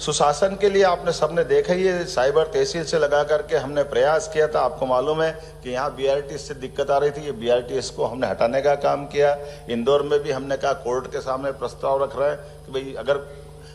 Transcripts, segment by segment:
सुशासन के लिए आपने सबने देखा ही है, साइबर तहसील से लगा करके हमने प्रयास किया था। आपको मालूम है कि यहाँ बीआरटीएस से दिक्कत आ रही थी, ये बीआरटीएस को हमने हटाने का काम किया। इंदौर में भी हमने कहा, कोर्ट के सामने प्रस्ताव रख रहे हैं कि भाई अगर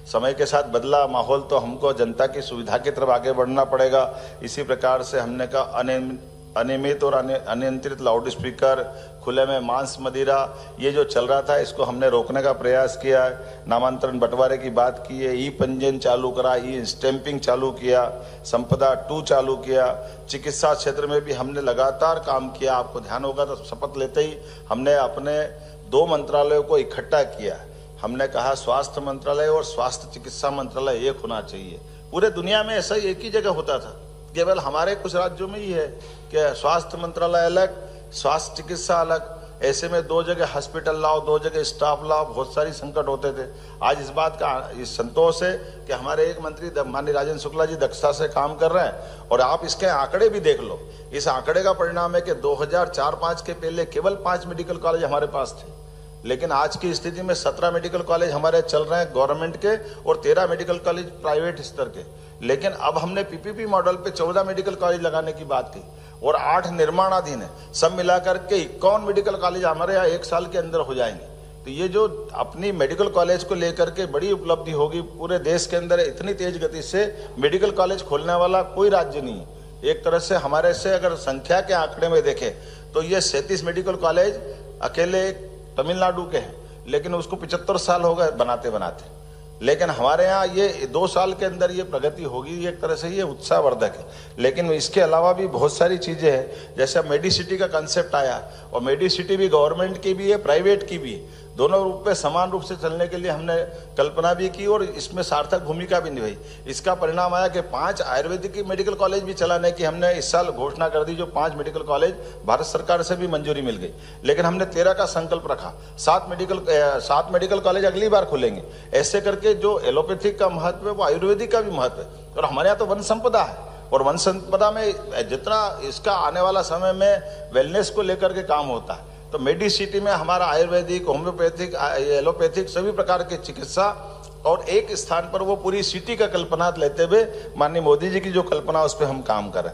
समय के साथ बदला माहौल तो हमको जनता की सुविधा की तरफ आगे बढ़ना पड़ेगा। इसी प्रकार से हमने कहा अनियमित और अनियंत्रित लाउड स्पीकर, खुले में मांस मदिरा, ये जो चल रहा था इसको हमने रोकने का प्रयास किया है। नामांतरण बंटवारे की बात की है, ई पंजीयन चालू करा, ई स्टैंपिंग चालू किया, संपदा 2 चालू किया। चिकित्सा क्षेत्र में भी हमने लगातार काम किया। आपको ध्यान होगा तो शपथ लेते ही हमने अपने 2 मंत्रालयों को इकट्ठा किया। हमने कहा स्वास्थ्य मंत्रालय और स्वास्थ्य चिकित्सा मंत्रालय एक होना चाहिए। पूरे दुनिया में ऐसा ही एक ही जगह होता था, केवल हमारे कुछ राज्यों में ही है कि स्वास्थ्य मंत्रालय अलग, स्वास्थ्य चिकित्सा अलग। ऐसे में 2 जगह हॉस्पिटल लाओ, 2 जगह स्टाफ लाओ, बहुत सारी संकट होते थे। आज इस बात का इस संतोष है कि हमारे एक मंत्री माननीय राजेंद्र शुक्ला जी दक्षता से काम कर रहे हैं। और आप इसके आंकड़े भी देख लो। इस आंकड़े का परिणाम है कि 2004-05 के पहले केवल 5 मेडिकल कॉलेज हमारे पास थे, लेकिन आज की स्थिति में 17 मेडिकल कॉलेज हमारे चल रहे हैं गवर्नमेंट के और 13 मेडिकल कॉलेज प्राइवेट स्तर के। लेकिन अब हमने पीपीपी मॉडल पे 14 मेडिकल कॉलेज लगाने की बात की और 8 निर्माणाधीन है। सब मिलाकर के 51 मेडिकल कॉलेज हमारे यहाँ 1 साल के अंदर हो जाएंगे। तो ये जो अपनी मेडिकल कॉलेज को लेकर के बड़ी उपलब्धि होगी। पूरे देश के अंदर इतनी तेज गति से मेडिकल कॉलेज खोलने वाला कोई राज्य नहीं है। एक तरह से हमारे से अगर संख्या के आंकड़े में देखें तो ये 37 मेडिकल कॉलेज अकेले तमिलनाडु के हैं, लेकिन उसको 75 साल हो गए बनाते बनाते। लेकिन हमारे यहाँ ये 2 साल के अंदर ये प्रगति होगी, एक तरह से ये उत्साहवर्धक है। लेकिन इसके अलावा भी बहुत सारी चीज़ें हैं, जैसे मेडिसिटी का कंसेप्ट आया और मेडिसिटी भी गवर्नमेंट की भी है, प्राइवेट की भी है। दोनों रूप में समान रूप से चलने के लिए हमने कल्पना भी की और इसमें सार्थक भूमिका भी निभाई। इसका परिणाम आया कि 5 आयुर्वेदिक मेडिकल कॉलेज भी चलाने की हमने इस साल घोषणा कर दी, जो 5 मेडिकल कॉलेज भारत सरकार से भी मंजूरी मिल गई। लेकिन हमने 13 का संकल्प रखा, 7 मेडिकल कॉलेज अगली बार खुलेंगे। ऐसे करके जो एलोपैथिक का महत्व है वो आयुर्वेदिक का भी महत्व है। और हमारे यहाँ तो वन संपदा है और वन संपदा में जितना इसका आने वाला समय में वेलनेस को लेकर के काम होता है, तो मेडिसिटी में हमारा आयुर्वेदिक, होम्योपैथिक, एलोपैथिक सभी प्रकार के चिकित्सा और एक स्थान पर वो पूरी सिटी का कल्पना लेते हुए माननीय मोदी जी की जो कल्पना उस पर हम काम करें।